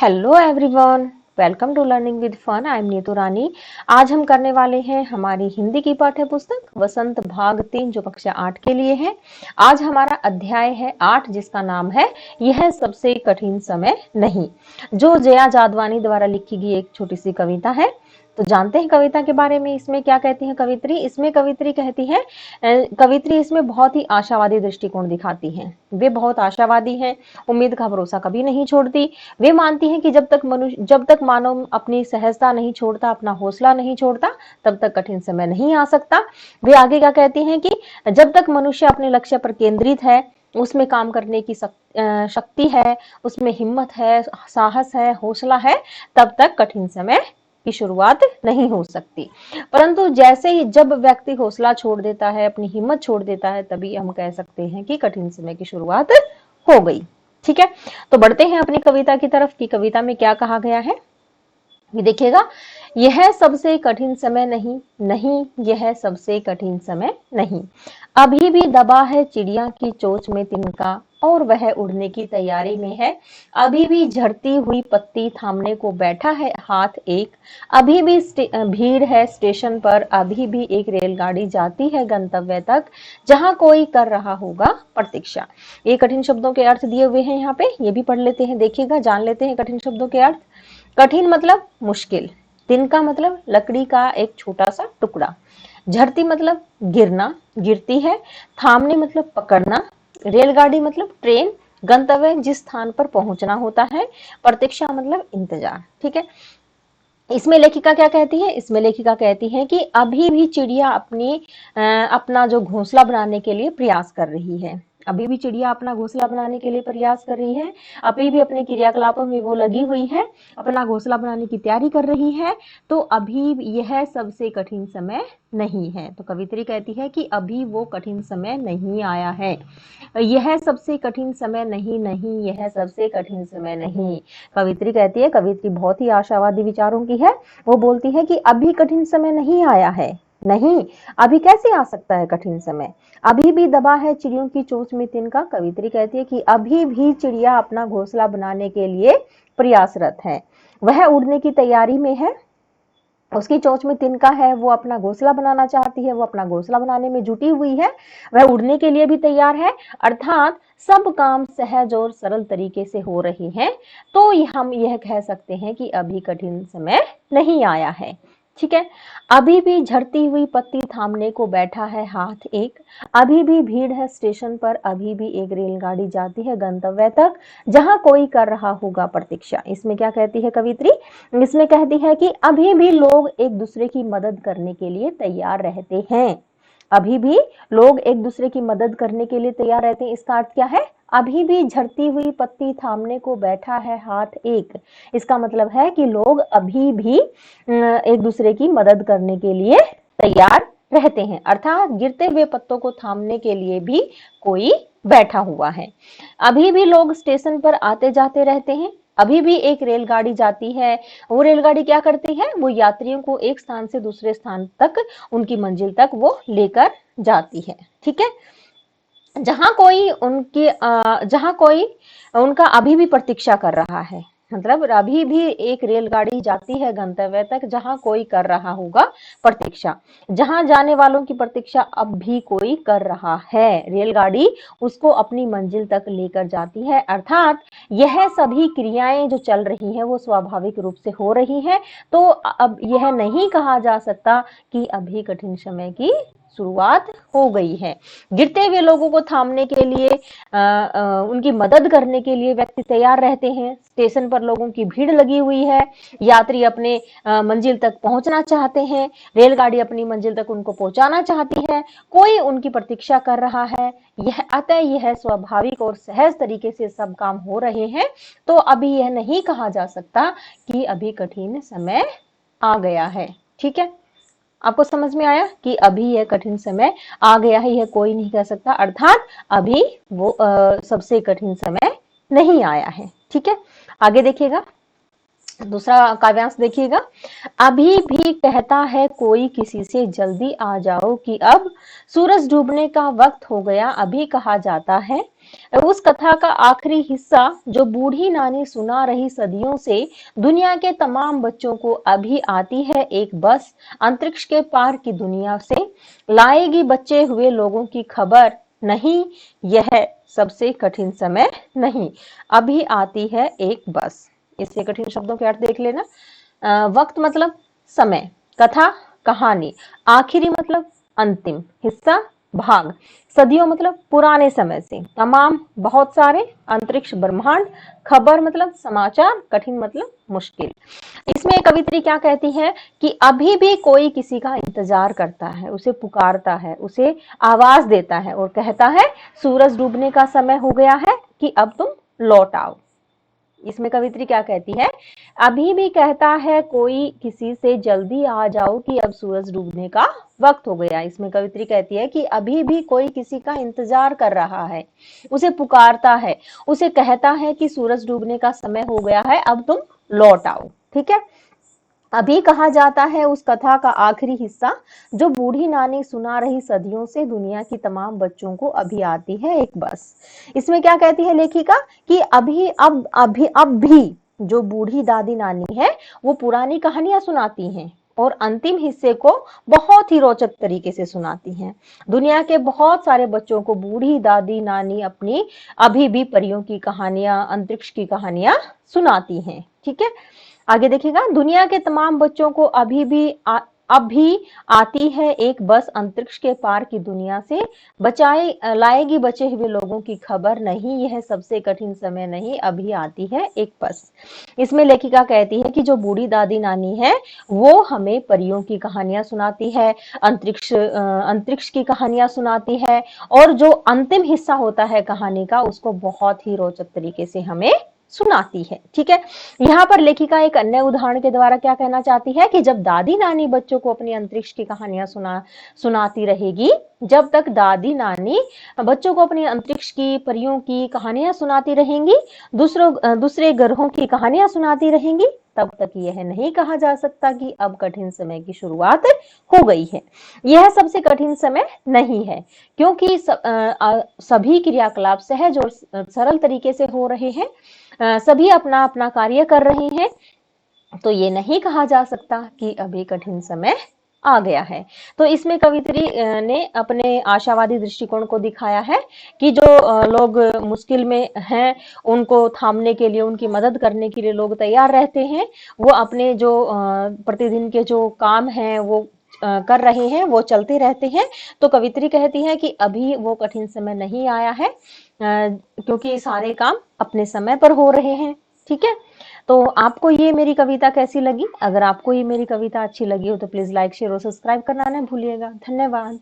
Hello everyone, welcome to learning with fun. I am Neetu Rani. आज हम करने वाले हैं हमारी हिंदी की पाठ्य पुस्तक वसंत भाग 3 जो कक्षा 8 के लिए है। आज हमारा अध्याय है 8 जिसका नाम है यह सबसे कठिन समय नहीं, जो जया जादवानी द्वारा लिखी गई एक छोटी सी कविता है। तो जानते हैं कविता के बारे में, इसमें क्या कहती है कवित्री। इसमें कवित्री कहती है, कवित्री इसमें बहुत ही आशावादी दृष्टिकोण दिखाती है। वे बहुत आशावादी हैं, उम्मीद का भरोसा कभी नहीं छोड़ती। वे मानती हैं कि जब तक मानव अपनी सहजता नहीं छोड़ता, अपना हौसला नहीं छोड़ता, तब तक कठिन समय नहीं आ सकता। वे आगे क्या कहती हैं कि जब तक मनुष्य अपने लक्ष्य पर केंद्रित है, उसमें काम करने की शक्ति है, उसमें हिम्मत है, साहस है, हौसला है, तब तक कठिन समय की शुरुआत नहीं हो सकती। परंतु जैसे ही जब व्यक्ति हौसला छोड़ देता है, अपनी हिम्मत छोड़ देता है, तभी हम कह सकते हैं कि कठिन समय की शुरुआत हो गई। ठीक है, तो बढ़ते हैं अपनी कविता की तरफ कि कविता में क्या कहा गया है। ये देखिएगा, यह सबसे कठिन समय नहीं, नहीं यह सबसे कठिन समय नहीं। अभी भी दबा है चिड़िया की चोंच में तिनका, और वह उड़ने की तैयारी में है। अभी भी झड़ती हुई पत्ती थामने को बैठा है हाथ एक। अभी भी भीड़ है स्टेशन पर, अभी भी एक रेलगाड़ी जाती है गंतव्य तक, जहां कोई कर रहा होगा प्रतीक्षा। ये कठिन शब्दों के अर्थ दिए हुए हैं यहाँ पे, ये भी पढ़ लेते हैं। देखिएगा, जान लेते हैं कठिन शब्दों के अर्थ। कठिन मतलब मुश्किल, तिनका मतलब लकड़ी का एक छोटा सा टुकड़ा, झड़ती मतलब गिरना, गिरती है, थामने मतलब पकड़ना, रेलगाड़ी मतलब ट्रेन, गंतव्य जिस स्थान पर पहुंचना होता है, प्रतीक्षा मतलब इंतजार। ठीक है, इसमें लेखिका क्या कहती है। इसमें लेखिका कहती है कि अभी भी चिड़िया अपना जो घोंसला बनाने के लिए प्रयास कर रही है। अभी भी चिड़िया अपना घोंसला बनाने के लिए प्रयास कर रही है, अभी भी अपने क्रियाकलापों में वो लगी हुई है, अपना घोंसला बनाने की तैयारी कर रही है। तो अभी यह सबसे कठिन समय नहीं है। तो कवित्री कहती है कि अभी वो कठिन समय नहीं आया है। यह सबसे कठिन समय नहीं, नहीं यह सबसे कठिन समय नहीं। कवित्री कहती है, कवित्री बहुत ही आशावादी विचारों की है। वो बोलती है कि अभी कठिन समय नहीं आया है। नहीं, अभी कैसे आ सकता है कठिन समय। अभी भी दबा है चिड़ियों की चोंच में तिनका। कवित्री कहती है कि अभी भी चिड़िया अपना घोंसला बनाने के लिए प्रयासरत है, वह उड़ने की तैयारी में है, उसकी चोंच में तिनका है, वो अपना घोंसला बनाना चाहती है, वो अपना घोंसला बनाने में जुटी हुई है, वह उड़ने के लिए भी तैयार है। अर्थात सब काम सहज और सरल तरीके से हो रहे हैं। तो हम यह कह सकते हैं कि अभी कठिन समय नहीं आया है। ठीक है, अभी भी झड़ती हुई पत्ती थामने को बैठा है हाथ एक। अभी भी भीड़ है स्टेशन पर, अभी भी एक रेलगाड़ी जाती है गंतव्य तक, जहां कोई कर रहा होगा प्रतीक्षा। इसमें क्या कहती है कवित्री। इसमें कहती है कि अभी भी लोग एक दूसरे की मदद करने के लिए तैयार रहते हैं। अभी भी लोग एक दूसरे की मदद करने के लिए तैयार रहते हैं। इसका अर्थ क्या है। अभी भी झड़ती हुई पत्ती थामने को बैठा है हाथ एक। इसका मतलब है कि लोग अभी भी एक दूसरे की मदद करने के लिए तैयार रहते हैं। अर्थात गिरते हुए पत्तों को थामने के लिए भी कोई बैठा हुआ है। अभी भी लोग स्टेशन पर आते जाते रहते हैं। अभी भी एक रेलगाड़ी जाती है। वो रेलगाड़ी क्या करती है, वो यात्रियों को एक स्थान से दूसरे स्थान तक, उनकी मंजिल तक वो लेकर जाती है। ठीक है, जहां कोई उनका अभी भी प्रतीक्षा कर रहा है, मतलब अभी भी एक रेलगाड़ी जाती है गंतव्य तक, जहां कोई कर रहा होगा प्रतीक्षा। जहां जाने वालों की प्रतीक्षा अब भी कोई कर रहा है। रेलगाड़ी उसको अपनी मंजिल तक लेकर जाती है। अर्थात यह सभी क्रियाएं जो चल रही हैं वो स्वाभाविक रूप से हो रही हैं। तो अब यह नहीं कहा जा सकता कि अभी कठिन समय की शुरुआत हो गई है। गिरते हुए लोगों को थामने के लिए, उनकी मदद करने के लिए व्यक्ति तैयार रहते हैं। स्टेशन पर लोगों की भीड़ लगी हुई है, यात्री अपने मंजिल तक पहुंचना चाहते हैं, रेलगाड़ी अपनी मंजिल तक उनको पहुंचाना चाहती है, कोई उनकी प्रतीक्षा कर रहा है। यह स्वाभाविक और सहज तरीके से सब काम हो रहे हैं। तो अभी यह नहीं कहा जा सकता कि अभी कठिन समय आ गया है। ठीक है, आपको समझ में आया कि अभी यह कठिन समय आ गया है, यह कोई नहीं कह सकता। अर्थात अभी वो सबसे कठिन समय नहीं आया है। ठीक है, आगे देखिएगा। दूसरा काव्यांश देखिएगा। अभी भी कहता है कोई किसी से जल्दी आ जाओ कि अब सूरज डूबने का वक्त हो गया, अभी कहा जाता है। उस कथा का आखिरी हिस्सा जो बूढ़ी नानी सुना रही सदियों से दुनिया के तमाम बच्चों को अभी आती है एक बस अंतरिक्ष के पार की दुनिया से, लाएगी बचे हुए लोगों की खबर नहीं, यह सबसे कठिन समय नहीं, अभी आती है एक बस। इससे कठिन शब्दों के अर्थ देख लेना। वक्त मतलब समय, कथा कहानी, आखिरी मतलब अंतिम, हिस्सा भाग, सदियों मतलब पुराने समय से, तमाम बहुत सारे, अंतरिक्ष ब्रह्मांड, खबर मतलब समाचार, कठिन मतलब मुश्किल। इसमें कवित्री क्या कहती है कि अभी भी कोई किसी का इंतजार करता है, उसे पुकारता है, उसे आवाज देता है और कहता है सूरज डूबने का समय हो गया है कि अब तुम लौट आओ। इसमें कवित्री क्या कहती है, अभी भी कहता है कोई किसी से जल्दी आ जाओ कि अब सूरज डूबने का वक्त हो गया। इसमें कवित्री कहती है कि अभी भी कोई किसी का इंतजार कर रहा है, उसे पुकारता है, उसे कहता है कि सूरज डूबने का समय हो गया है, अब तुम लौट आओ। ठीक है। अभी कहा जाता है उस कथा का आखिरी हिस्सा जो बूढ़ी नानी सुना रही सदियों से दुनिया की तमाम बच्चों को अभी आती है एक बस। इसमें क्या कहती है लेखिका कि अब भी जो बूढ़ी दादी नानी है वो पुरानी कहानियां सुनाती हैं और अंतिम हिस्से को बहुत ही रोचक तरीके से सुनाती हैं। दुनिया के बहुत सारे बच्चों को बूढ़ी दादी नानी अपनी अभी भी परियों की कहानियां, अंतरिक्ष की कहानियां सुनाती हैं। ठीक है। आगे देखिएगा, दुनिया के तमाम बच्चों को अब भी आती है एक बस अंतरिक्ष के पार की दुनिया से, लाएगी बचे हुए लोगों की खबर नहीं, यह सबसे कठिन समय नहीं, अभी आती है एक बस। इसमें लेखिका कहती है कि जो बूढ़ी दादी नानी है वो हमें परियों की कहानियां सुनाती है, अंतरिक्ष की कहानियां सुनाती है और जो अंतिम हिस्सा होता है कहानी का उसको बहुत ही रोचक तरीके से हमें सुनाती है। ठीक है। यहाँ पर लेखिका एक अन्य उदाहरण के द्वारा क्या कहना चाहती है कि जब दादी नानी बच्चों को अपनी अंतरिक्ष की कहानियां सुनाती रहेगी, जब तक दादी नानी बच्चों को अपनी अंतरिक्ष की परियों की कहानियां सुनाती रहेंगी, दूसरे ग्रहों की कहानियां सुनाती रहेंगी, तब तक यह नहीं कहा जा सकता कि अब कठिन समय की शुरुआत हो गई है। यह सबसे कठिन समय नहीं है क्योंकि सभी क्रियाकलाप सहज और सरल तरीके से हो रहे हैं, सभी अपना अपना कार्य कर रहे हैं, तो ये नहीं कहा जा सकता कि अभी कठिन समय आ गया है। तो इसमें कवित्री ने अपने आशावादी दृष्टिकोण को दिखाया है कि जो लोग मुश्किल में हैं उनको थामने के लिए, उनकी मदद करने के लिए लोग तैयार रहते हैं। वो अपने जो प्रतिदिन के जो काम हैं वो कर रहे हैं, वो चलते रहते हैं। तो कवित्री कहती है कि अभी वो कठिन समय नहीं आया है क्योंकि सारे काम अपने समय पर हो रहे हैं। ठीक है। तो आपको ये मेरी कविता कैसी लगी? अगर आपको ये मेरी कविता अच्छी लगी हो तो प्लीज लाइक, शेयर और सब्सक्राइब करना ना भूलिएगा। धन्यवाद।